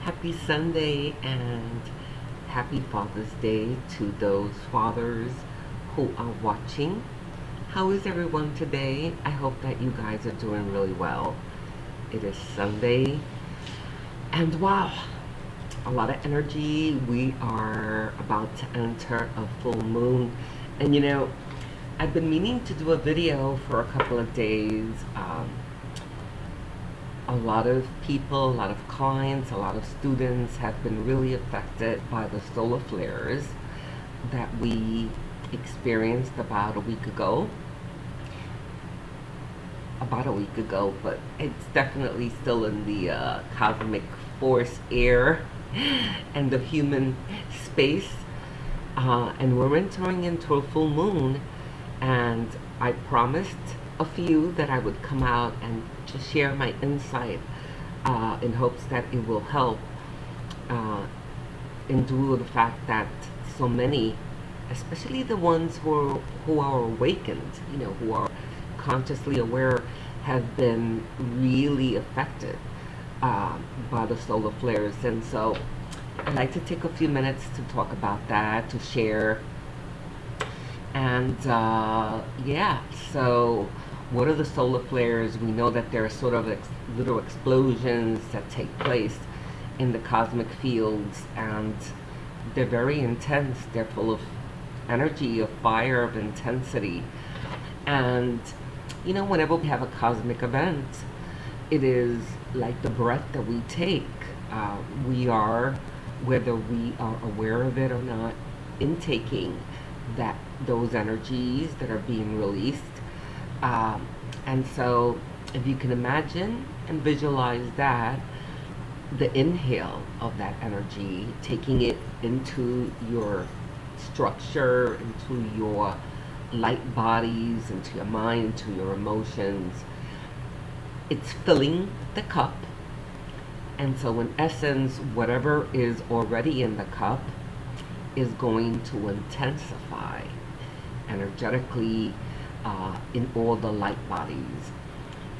Happy Sunday and happy Father's Day to those fathers who are watching. How is everyone today? I hope that you guys are doing really well. It is Sunday, and wow, a lot of energy. We are about to enter a full moon, and I've been meaning to do a video for a couple of days. A lot of people, a lot of clients, a lot of students have been really affected by the solar flares that we experienced about a week ago. But it's definitely still in the cosmic force air and the human space. And we're entering into a full moon, and I promised a few that I would come out and just share my insight in hopes that it will help in due of the fact that so many, especially the ones who are awakened, who are consciously aware, have been really affected by the solar flares. And so I'd like to take a few minutes to talk about that, to share. And yeah, so what are the solar flares? We know that there are sort of little explosions that take place in the cosmic fields, and they're very intense. They're full of energy, of fire, of intensity. And whenever we have a cosmic event, it is like the breath that we take. We are, whether we are aware of it or not, intaking those energies that are being released. And so if you can imagine and visualize that, the inhale of that energy, taking it into your structure, into your light bodies, into your mind, into your emotions, it's filling the cup. And so in essence, whatever is already in the cup is going to intensify energetically in all the light bodies.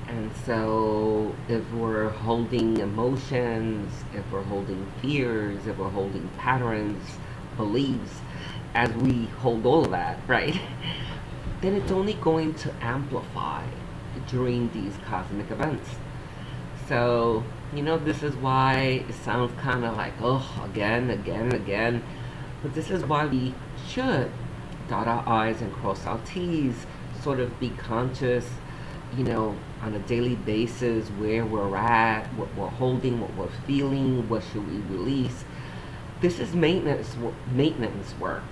And so if we're holding emotions, if we're holding fears, if we're holding patterns, beliefs, as we hold all of that, right, then it's only going to amplify during these cosmic events. So, this is why it sounds kind of like, oh, again. But this is why we should dot our I's and cross our T's, sort of be conscious, on a daily basis, where we're at, what we're holding, what we're feeling, what should we release. This is maintenance work,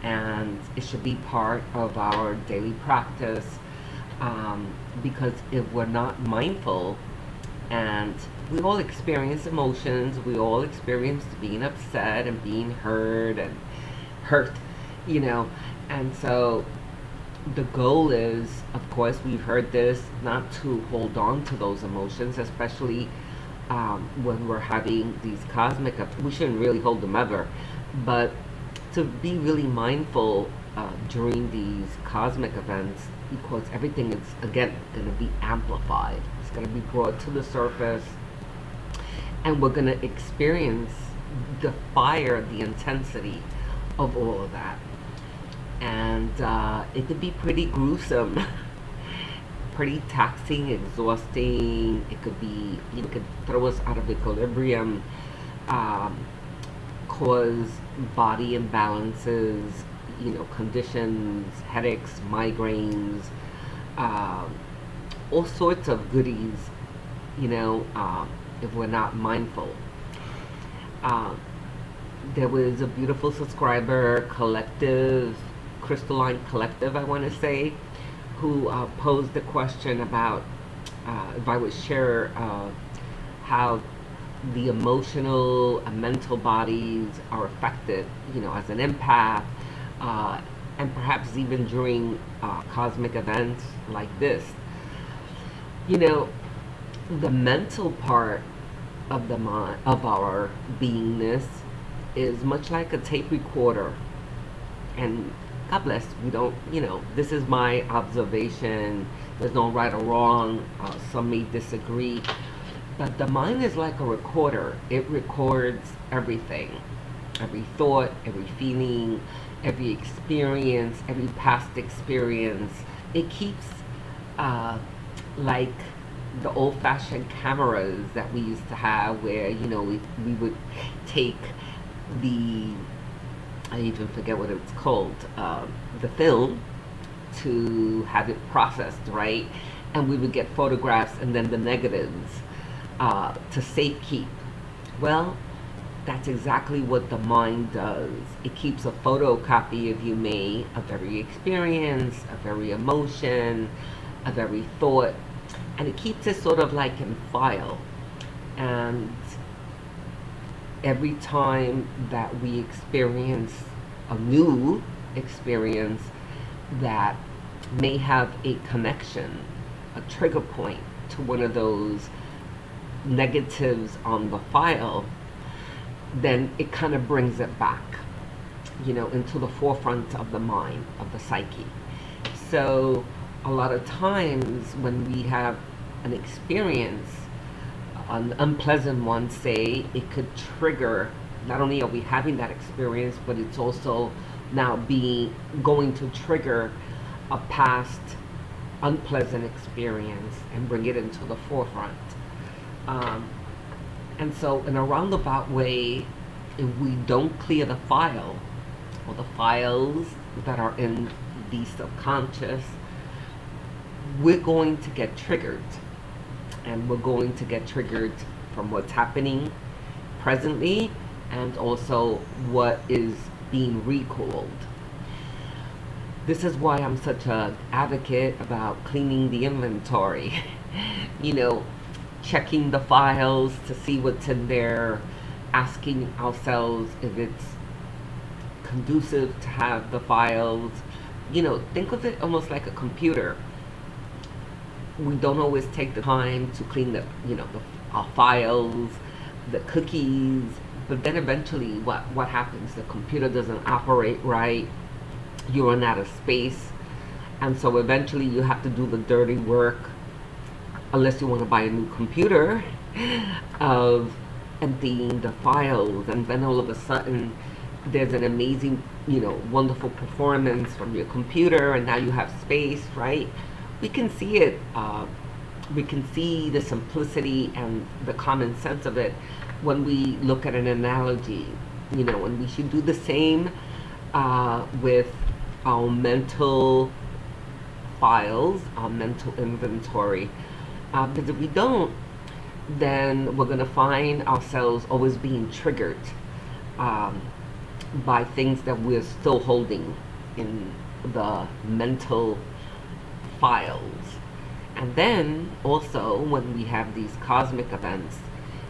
and it should be part of our daily practice, because if we're not mindful, and we all experience emotions, we all experience being upset and being hurt, and so the goal is, of course, we've heard this, not to hold on to those emotions, especially when we're having these cosmic, we shouldn't really hold them ever, but to be really mindful during these cosmic events, because everything is, again, going to be amplified. It's going to be brought to the surface, and we're going to experience the fire, the intensity of all of that. And it could be pretty gruesome, pretty taxing, exhausting. It could be, it could throw us out of equilibrium, cause body imbalances, conditions, headaches, migraines, all sorts of goodies, if we're not mindful. There was a beautiful subscriber, Crystalline Collective, I want to say, who posed the question about if I would share how the emotional and mental bodies are affected, as an empath, and perhaps even during cosmic events like this. The mental part of of our beingness is much like a tape recorder, and God bless, we don't, this is my observation. There's no right or wrong. Some may disagree. But the mind is like a recorder. It records everything, every thought, every feeling, every experience, every past experience. It keeps uh, like the old-fashioned cameras that we used to have, where we would take the, I even forget what it's called, the film, to have it processed, right? And we would get photographs and then the negatives to safekeep. Well, that's exactly what the mind does. It keeps a photocopy, if you may, of every experience, of every emotion, of every thought, and it keeps it sort of like in file. And every time that we experience a new experience that may have a connection, a trigger point to one of those negatives on the file, then it kind of brings it back, into the forefront of the mind, of the psyche. So a lot of times when we have an experience, an unpleasant one, say, it could trigger, not only are we having that experience, but it's also now going to trigger a past unpleasant experience and bring it into the forefront. And so in a roundabout way, if we don't clear the file, or the files that are in the subconscious, we're going to get triggered. And we're going to get triggered from what's happening presently, and also what is being recalled. This is why I'm such an advocate about cleaning the inventory. Checking the files to see what's in there, asking ourselves if it's conducive to have the files. Think of it almost like a computer. We don't always take the time to clean our files, the cookies, but then eventually what happens? The computer doesn't operate right, you run out of space, and so eventually you have to do the dirty work, unless you want to buy a new computer, of emptying the files, and then all of a sudden there's an amazing, wonderful performance from your computer, and now you have space, right? We can see it. We can see the simplicity and the common sense of it when we look at an analogy, and we should do the same with our mental files, our mental inventory. Because if we don't, then we're going to find ourselves always being triggered by things that we're still holding in the mental files. And then also, when we have these cosmic events,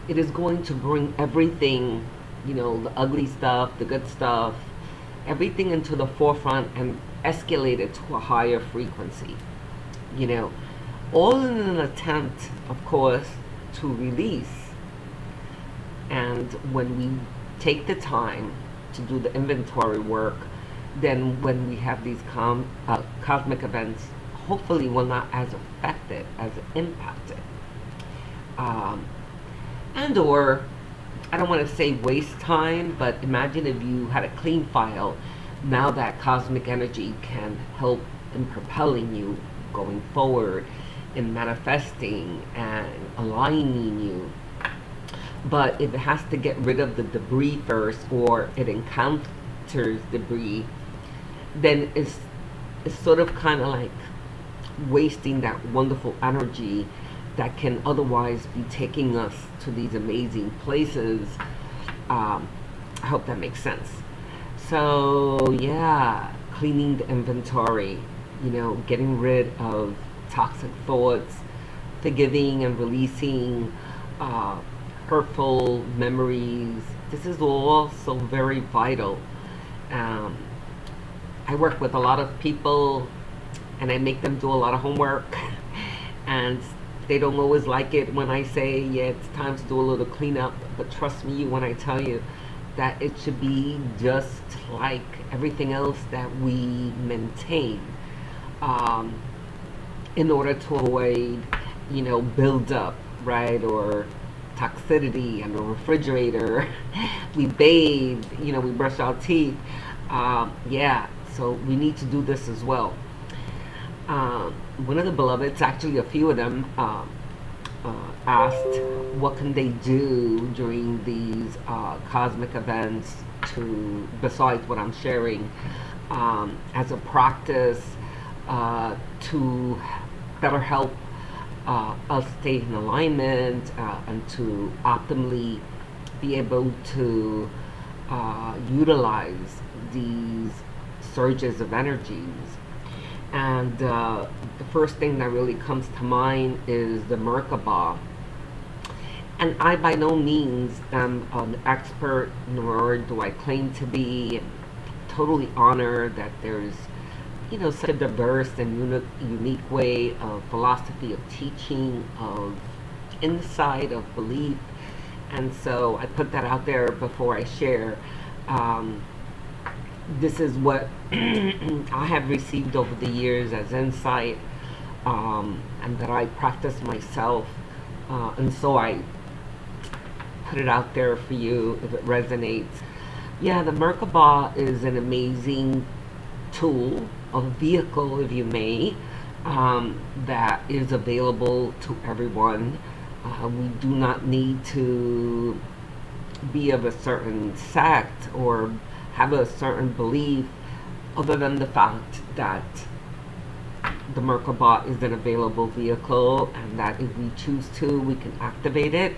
it is going to bring everything, the ugly stuff, the good stuff, everything into the forefront and escalate it to a higher frequency. All in an attempt, of course, to release. And when we take the time to do the inventory work, then when we have these cosmic events, hopefully we're not as affected, as impacted. And or, I don't want to say waste time, but imagine if you had a clean file. Now that cosmic energy can help in propelling you going forward, in manifesting and aligning you. But if it has to get rid of the debris first, or it encounters debris, then it's sort of kind of like wasting that wonderful energy that can otherwise be taking us to these amazing places. I hope that makes sense. So yeah, cleaning the inventory, getting rid of toxic thoughts, forgiving and releasing hurtful memories. This is all so very vital. I work with a lot of people, and I make them do a lot of homework, and they don't always like it when I say, yeah, it's time to do a little cleanup. But trust me when I tell you that it should be just like everything else that we maintain, in order to avoid, build up right? Or toxicity and a refrigerator. We bathe, we brush our teeth. Yeah, so we need to do this as well. One of the beloveds, actually a few of them, asked what can they do during these cosmic events to, besides what I'm sharing, as a practice to better help us stay in alignment and to optimally be able to utilize these surges of energies. And the first thing that really comes to mind is the Merkaba. And I by no means am an expert, nor do I claim to be. I'm totally honored that there's such a diverse and unique way of philosophy of teaching, of insight, of belief. And so I put that out there before I share. This is what I have received over the years as insight, and that I practice myself. And so I put it out there for you if it resonates. Yeah, the Merkaba is an amazing tool, a vehicle, if you may, that is available to everyone. We do not need to be of a certain sect or have a certain belief, other than the fact that the Merkaba is an available vehicle, and that if we choose to, we can activate it.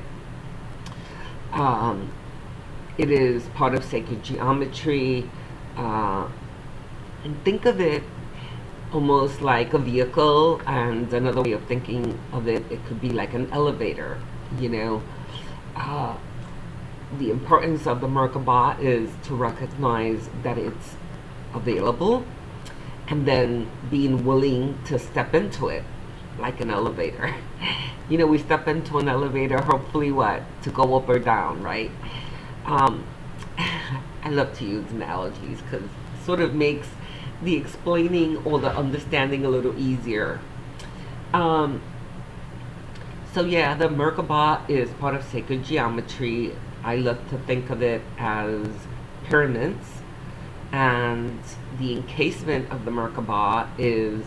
It is part of sacred geometry. And think of it almost like a vehicle, and another way of thinking of it, it could be like an elevator. The importance of the Merkaba is to recognize that it's available, and then being willing to step into it like an elevator. We step into an elevator, hopefully what? To go up or down, right? I love to use analogies because it sort of makes the explaining or the understanding a little easier. So yeah, the Merkaba is part of sacred geometry. I love to think of it as pyramids, and the encasement of the Merkaba is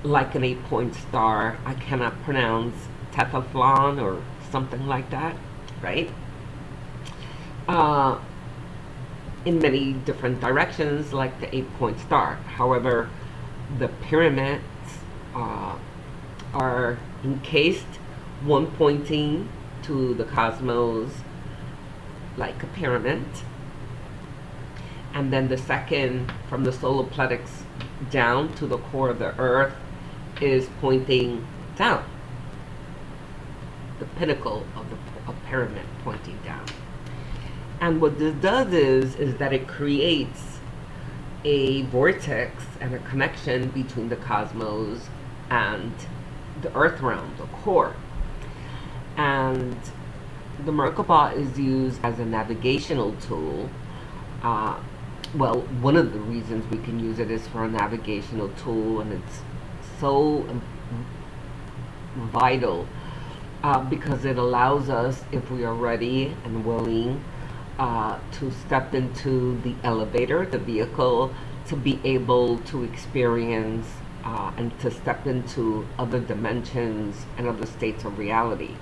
like an 8-point star. I cannot pronounce Tetaflon or something like that, right? In many different directions, like the 8-point star. However, the pyramids are encased, one pointing to the cosmos like a pyramid, and then the second from the solar plexus down to the core of the earth is pointing down, the pinnacle of the pyramid pointing down. And what this does is that it creates a vortex and a connection between the cosmos and the earth realm, the core. And the Merkaba is used as a navigational tool. Well, one of the reasons we can use it is for a navigational tool, and it's so vital because it allows us, if we are ready and willing, to step into the elevator, the vehicle, to be able to experience and to step into other dimensions and other states of reality.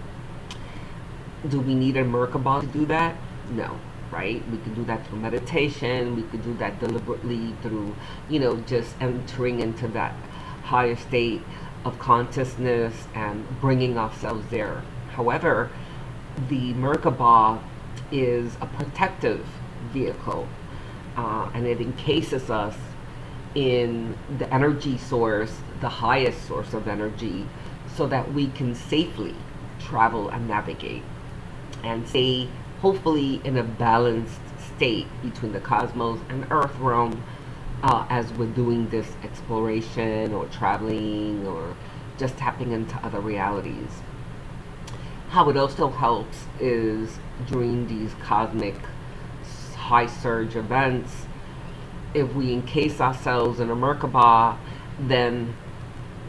Do we need a Merkaba to do that? No, right? We could do that through meditation. We could do that deliberately through, just entering into that higher state of consciousness and bringing ourselves there. However, the Merkaba is a protective vehicle, and it encases us in the energy source, the highest source of energy, so that we can safely travel and navigate and stay hopefully in a balanced state between the cosmos and earth realm as we're doing this exploration or traveling or just tapping into other realities. How it also helps is during these cosmic high surge events, if we encase ourselves in a Merkaba, then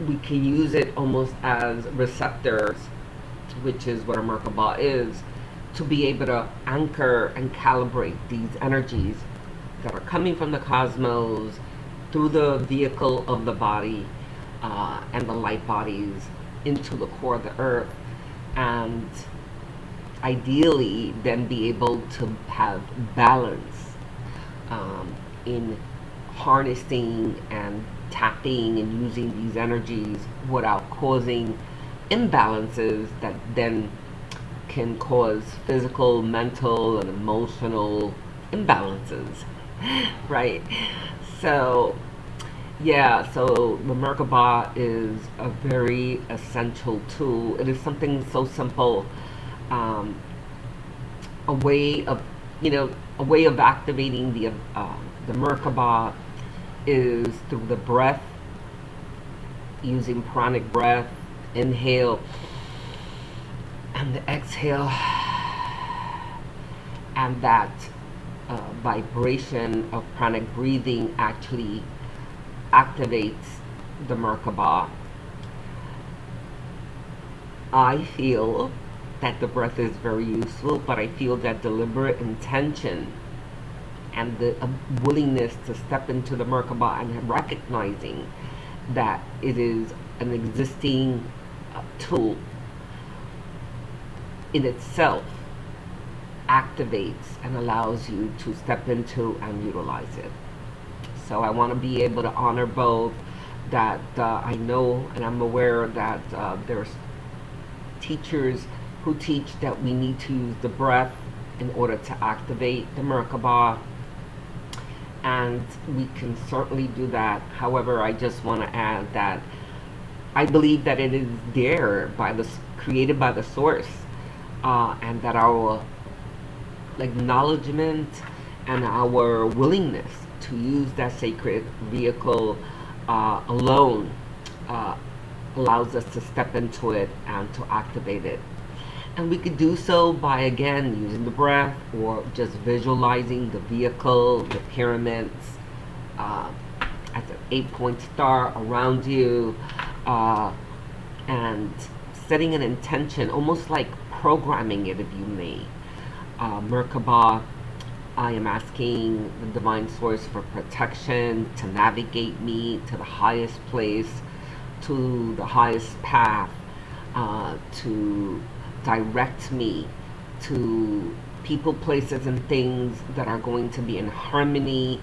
we can use it almost as receptors which is what a Merkaba is, to be able to anchor and calibrate these energies that are coming from the cosmos through the vehicle of the body and the light bodies into the core of the earth, and ideally then be able to have balance in harnessing and tapping and using these energies without causing imbalances that then can cause physical, mental, and emotional imbalances, right? So, yeah, so the Merkaba is a very essential tool. It is something so simple, um, a way of, a way of activating the Merkaba is through the breath, using pranic breath, inhale, and the exhale, and that vibration of pranic breathing actually activates the Merkaba. I feel that the breath is very useful, but I feel that deliberate intention and the willingness to step into the Merkaba and recognizing that it is an existing tool in itself activates and allows you to step into and utilize it. So I want to be able to honor both that. I know and I'm aware that there's teachers who teach that we need to use the breath in order to activate the Merkaba, and we can certainly do that. However, I just want to add that I believe that it is there created by the source, and that our acknowledgement and our willingness to use that sacred vehicle alone allows us to step into it and to activate it. And we could do so by, again, using the breath or just visualizing the vehicle, the pyramids, as an 8-point star around you, and setting an intention, almost like programming it, if you may. Merkaba, I am asking the divine source for protection, to navigate me to the highest place, to the highest path, to direct me to people, places, and things that are going to be in harmony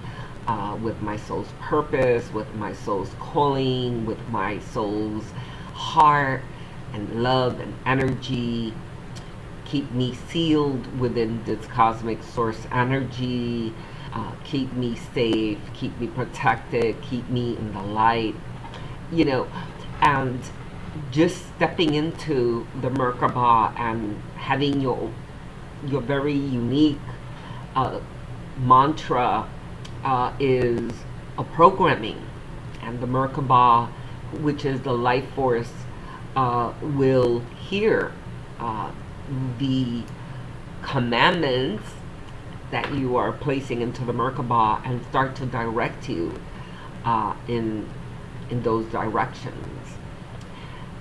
with my soul's purpose, with my soul's calling, with my soul's heart and love and energy. Keep me sealed within this cosmic source energy. Keep me safe, keep me protected, keep me in the light, and just stepping into the Merkaba and having your very unique mantra is a programming, and the Merkaba, which is the life force, will hear the commandments that you are placing into the Merkaba and start to direct you in those directions.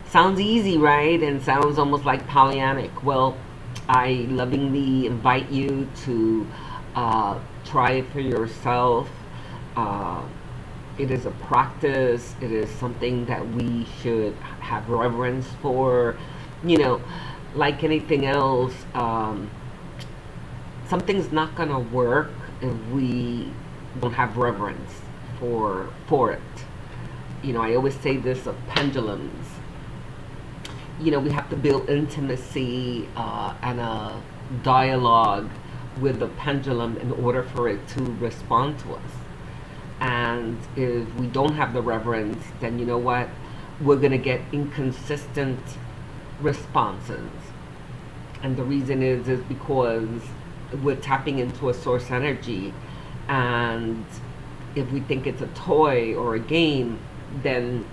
Sounds easy, right? And sounds almost like Pollyannic. Well, I lovingly invite you to try it for yourself. It is a practice. It is something that we should have reverence for. Like anything else, something's not going to work if we don't have reverence for it. I always say this of pendulums. We have to build intimacy and a dialogue with the pendulum in order for it to respond to us. And if we don't have the reverence, then you know what? We're going to get inconsistent responses. And the reason is because we're tapping into a source energy, and if we think it's a toy or a game, then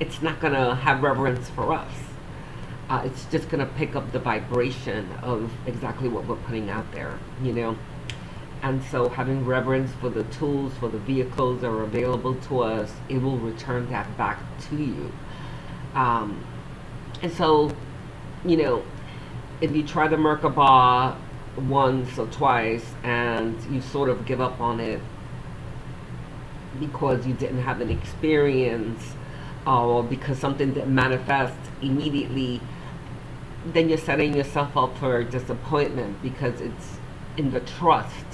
it's not going to have reverence for us. It's just going to pick up the vibration of exactly what we're putting out there, And so having reverence for the tools, for the vehicles that are available to us, it will return that back to you. And so, you know, if you try the Merkaba once or twice and you sort of give up on it because you didn't have an experience, or because something didn't manifest immediately, then you're setting yourself up for disappointment, because it's in the trust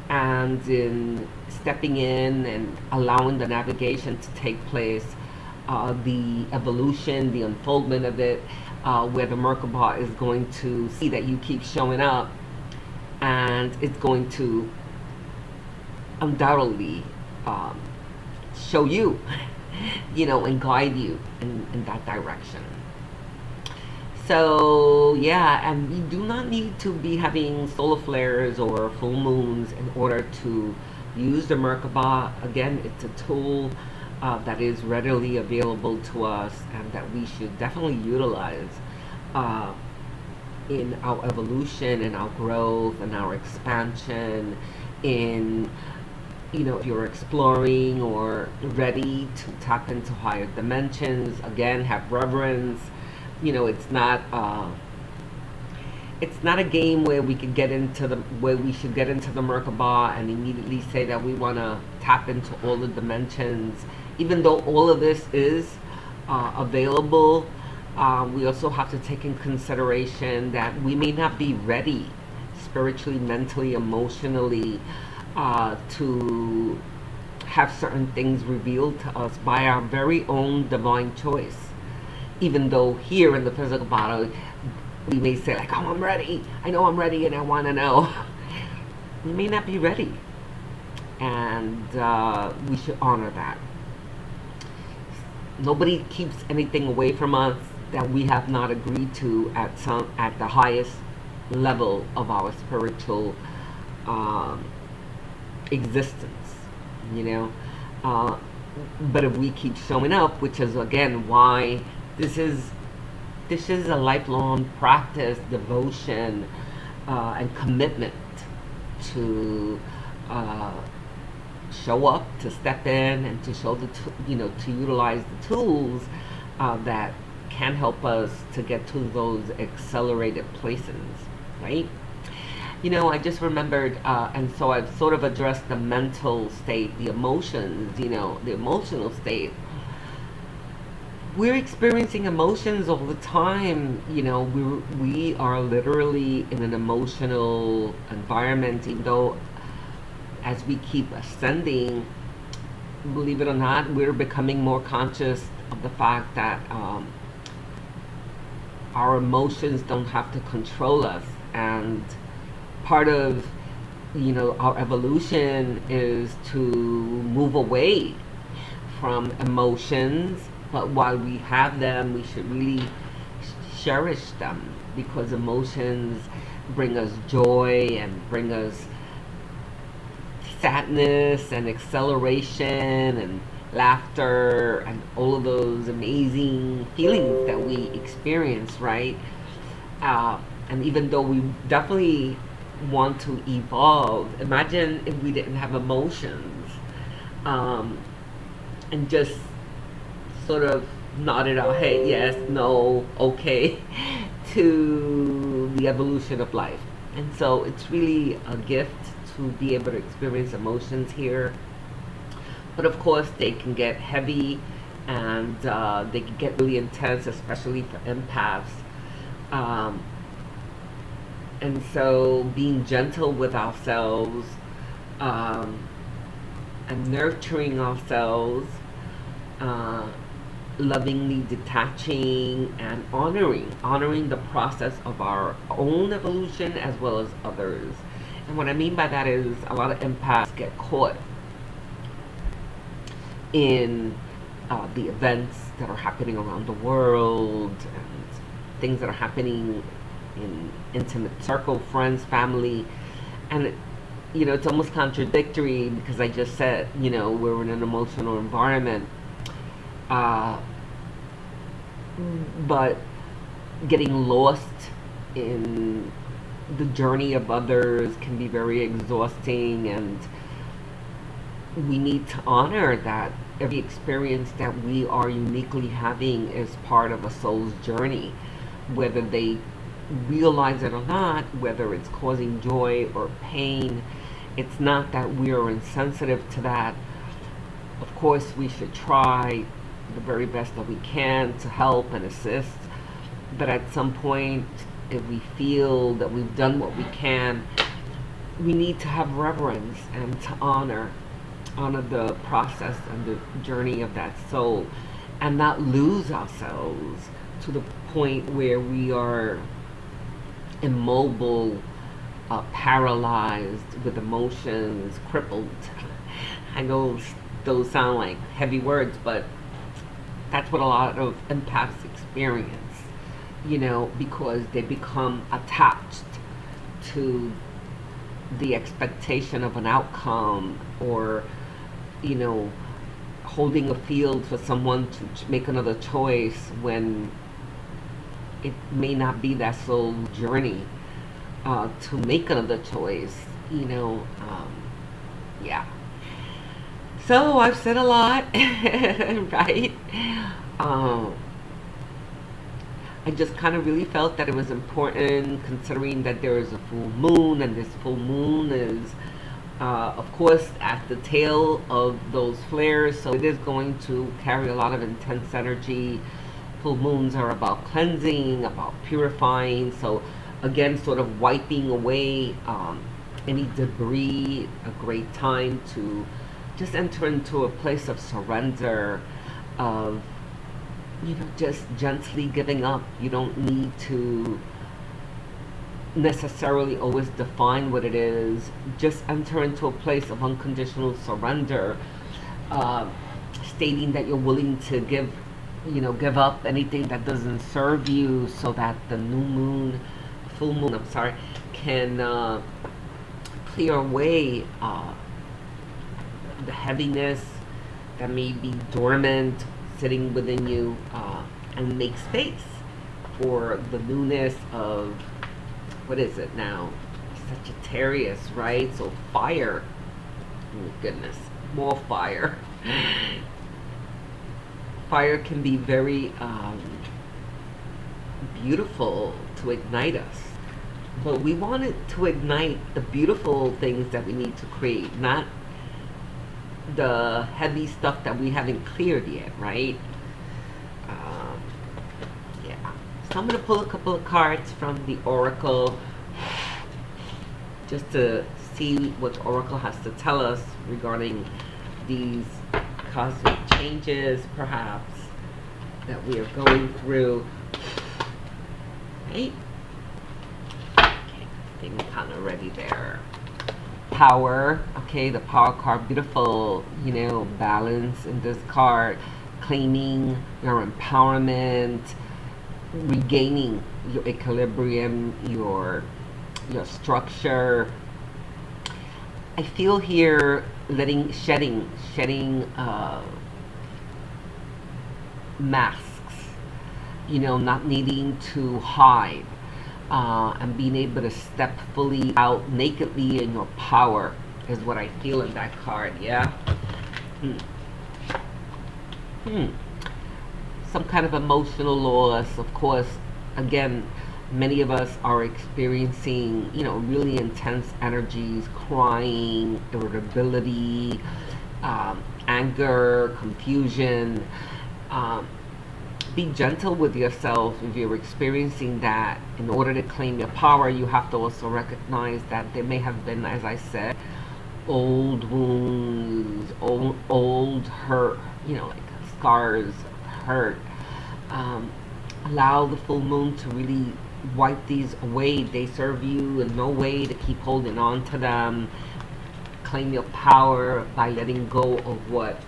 and in stepping in and allowing the navigation to take place, the evolution, the unfoldment of it, where the Merkaba is going to see that you keep showing up, and it's going to undoubtedly show you, and guide you in that direction. So yeah, and we do not need to be having solar flares or full moons in order to use the Merkaba. Again, it's a tool that is readily available to us, and that we should definitely utilize uh, in our evolution and our growth and our expansion. In if you're exploring or ready to tap into higher dimensions, again, have reverence. It's not a game where we could get into the where we should get into the Merkaba and immediately say that we want to tap into all the dimensions. Even though all of this is available, we also have to take in consideration that we may not be ready spiritually, mentally, emotionally, to have certain things revealed to us by our very own divine choice. Even though here in the physical body, we may say like, "Oh, I'm ready. I know I'm ready, and I want to know." We may not be ready, and we should honor that. Nobody keeps anything away from us that we have not agreed to at the highest level of our spiritual um, existence. You know, but if we keep showing up, which is again why this is a lifelong practice, devotion, and commitment to show up, to step in, and to show to utilize the tools that can help us to get to those accelerated places, right? I just remembered, and so I've sort of addressed the mental state, the emotions, the emotional state. We're experiencing emotions all the time. We are literally in an emotional environment, even though as we keep ascending, believe it or not, we're becoming more conscious of the fact that our emotions don't have to control us. And part of our evolution is to move away from emotions, but while we have them, we should really cherish them, because emotions bring us joy and bring us sadness and acceleration and laughter and all of those amazing feelings that we experience, right? And even though we definitely want to evolve, imagine if we didn't have emotions, and just sort of nodded our head, yes, no, okay, to the evolution of life. And so it's really a gift to be able to experience emotions here. But of course, they can get heavy, and they can get really intense, especially for empaths. Um, and so being gentle with ourselves, and nurturing ourselves, uh, lovingly detaching and honoring the process of our own evolution as well as others. And what I mean by that is a lot of empaths get caught in the events that are happening around the world, and things that are happening in intimate circle, friends, family. And it's almost contradictory, because I just said, we're in an emotional environment. Uh, but getting lost in the journey of others can be very exhausting, and we need to honor that every experience that we are uniquely having is part of a soul's journey. whether they realize it or not, whether it's causing joy or pain. It's not that we are insensitive to that. Of course, we should try the very best that we can to help and assist. But at some point, if we feel that we've done what we can, we need to have reverence and to honor the process and the journey of that soul, and not lose ourselves to the point where we are immobile, paralyzed with emotions, crippled. I know those sound like heavy words, but that's what a lot of empaths experience, because they become attached to the expectation of an outcome, or holding a field for someone to make another choice when it may not be that soul journey to make another choice. Yeah. So I've said a lot, right? I just kind of really felt that it was important, considering that there is a full moon, and this full moon is, of course, at the tail of those flares, so it is going to carry a lot of intense energy. Full moons are about cleansing, about purifying, so again, sort of wiping away any debris. A great time to just enter into a place of surrender, of just gently giving up. You don't need to necessarily always define what it is. Just enter into a place of unconditional surrender, stating that you're willing to give up anything that doesn't serve you, so that the full moon, can clear away the heaviness that may be dormant, sitting within you, and make space for the newness of, what is it now? Sagittarius, right? So fire. Oh goodness, more fire. Fire can be very beautiful to ignite us. But we want it to ignite the beautiful things that we need to create, not the heavy stuff that we haven't cleared yet, right? Yeah. So I'm going to pull a couple of cards from the Oracle, just to see what the Oracle has to tell us regarding these cosmic changes, perhaps, that we are going through. Right? Okay, thing kind of ready there. Power, okay, the power card, beautiful, balance in this card, claiming your empowerment, regaining your equilibrium, your structure. I feel here shedding masks, not needing to hide, and being able to step fully out nakedly in your power is what I feel in that card. Yeah. Some kind of emotional loss, of course. Again, many of us are experiencing, really intense energies, crying, irritability, anger, confusion. Be gentle with yourself if you're experiencing that. In order to claim your power, you have to also recognize that there may have been, as I said, old wounds, old hurt, like scars of hurt. Allow the full moon to really wipe these away. They serve you in no way to keep holding on to them. Claim your power by letting go of what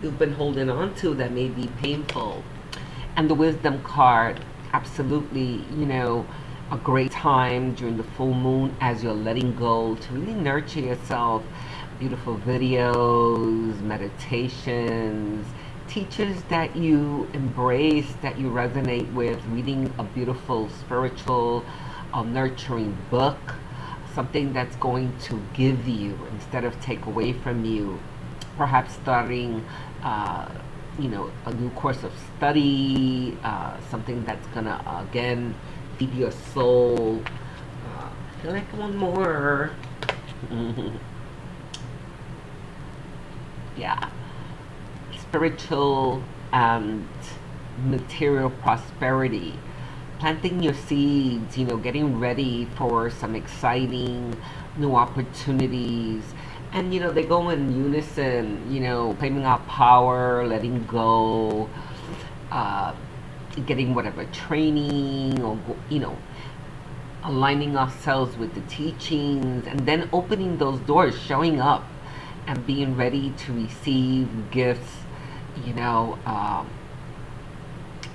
you've been holding on to that may be painful. And the wisdom card, absolutely, a great time during the full moon as you're letting go to really nurture yourself. Beautiful videos, meditations, teachers that you embrace, that you resonate with, reading a beautiful spiritual, nurturing book, something that's going to give you instead of take away from you. Perhaps starting a new course of study, something that's gonna again feed your soul. I feel like one more. Yeah, spiritual and material prosperity, planting your seeds, getting ready for some exciting new opportunities. And, they go in unison, claiming our power, letting go, uh, getting whatever training, or, aligning ourselves with the teachings, and then opening those doors, showing up and being ready to receive gifts. You know, um,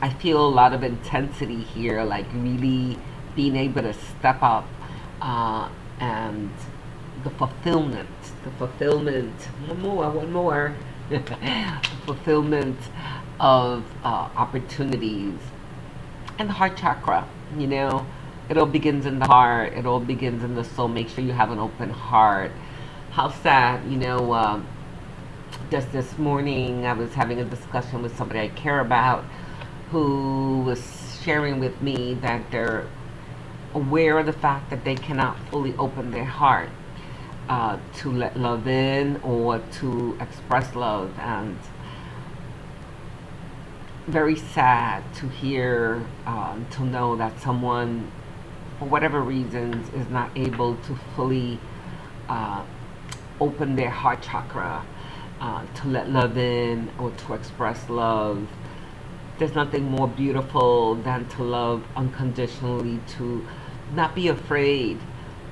I feel a lot of intensity here, like really being able to step up, and the fulfillment, one more, the fulfillment of opportunities. And the heart chakra, it all begins in the heart, it all begins in the soul. Make sure you have an open heart. How sad, just this morning I was having a discussion with somebody I care about, who was sharing with me that they're aware of the fact that they cannot fully open their heart, to let love in or to express love. And very sad to hear, to know that someone, for whatever reasons, is not able to fully uh, open their heart chakra, to let love in or to express love. There's nothing more beautiful than to love unconditionally, to not be afraid,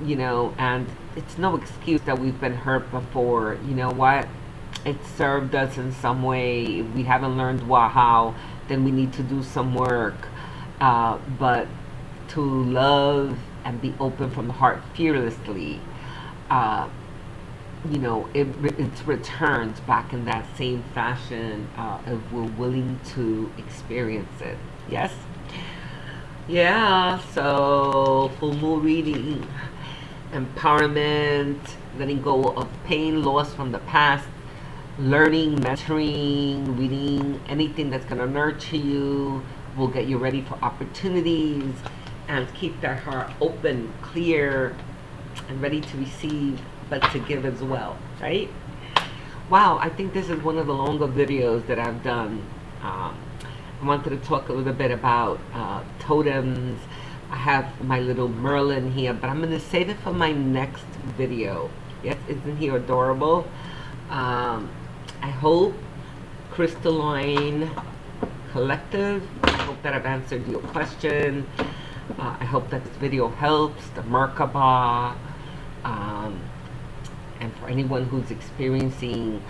and it's no excuse that we've been hurt before. You know what? It served us in some way. If we haven't learned how, then we need to do some work. But to love and be open from the heart fearlessly, uh, it returns back in that same fashion, if we're willing to experience it. Yes? Yeah, so full moon reading, empowerment, letting go of pain, loss from the past, learning, mentoring, reading anything that's going to nurture you, will get you ready for opportunities, and keep that heart open, clear, and ready to receive, but to give as well, right? Wow, I think this is one of the longer videos that I've done. I wanted to talk a little bit about totems. I have my little Merlin here, but I'm going to save it for my next video. Yes, isn't he adorable? I hope, Crystalline Collective, I hope that I've answered your question. I hope that this video helps, the Merkaba, and for anyone who's experiencing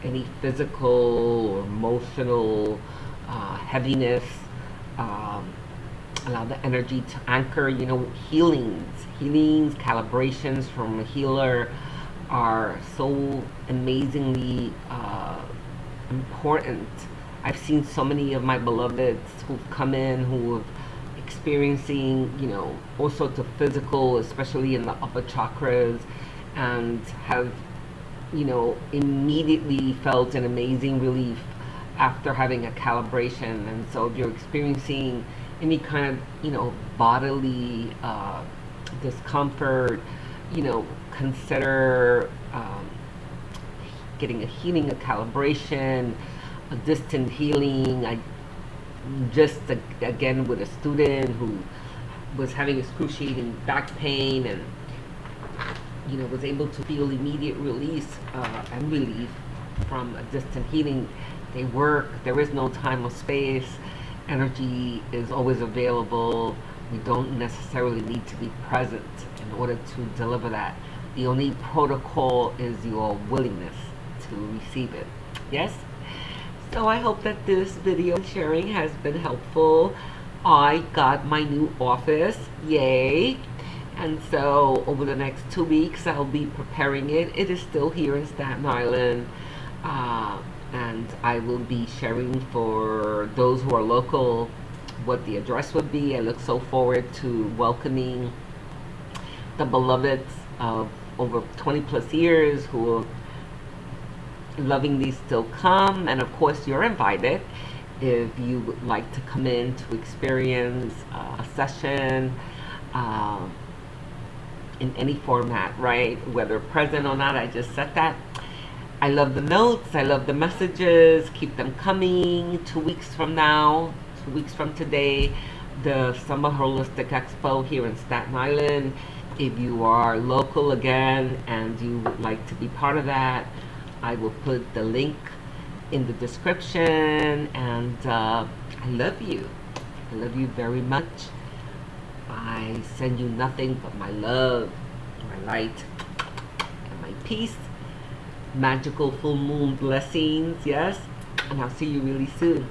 any physical or emotional heaviness, allow the energy to anchor. Healings, calibrations from a healer are so amazingly important. I've seen so many of my beloveds who've come in who have experiencing, all sorts of physical, especially in the upper chakras, and have, immediately felt an amazing relief after having a calibration. And so if you're experiencing any kind of, bodily discomfort, consider getting a healing, a calibration, a distant healing. I just, again, with a student who was having excruciating back pain, and was able to feel immediate release, and relief from a distant healing. They work. There is no time or space. Energy is always available. We don't necessarily need to be present in order to deliver that. The only protocol is your willingness to receive it. Yes? So I hope that this video sharing has been helpful. I got my new office. Yay! And so over the next 2 weeks, I'll be preparing it. It is still here in Staten Island. And I will be sharing for those who are local what the address would be. I look so forward to welcoming the beloveds of over 20 plus years who lovingly still come. And of course, you're invited if you would like to come in to experience a session uh, in any format, right? Whether present or not, I just said that. I love the notes. I love the messages. Keep them coming. 2 weeks from now, 2 weeks from today, the Summer Holistic Expo here in Staten Island. If you are local again and you would like to be part of that, I will put the link in the description. And I love you. I love you very much. I send you nothing but my love, my light, and my peace. Magical full moon blessings, yes? And I'll see you really soon.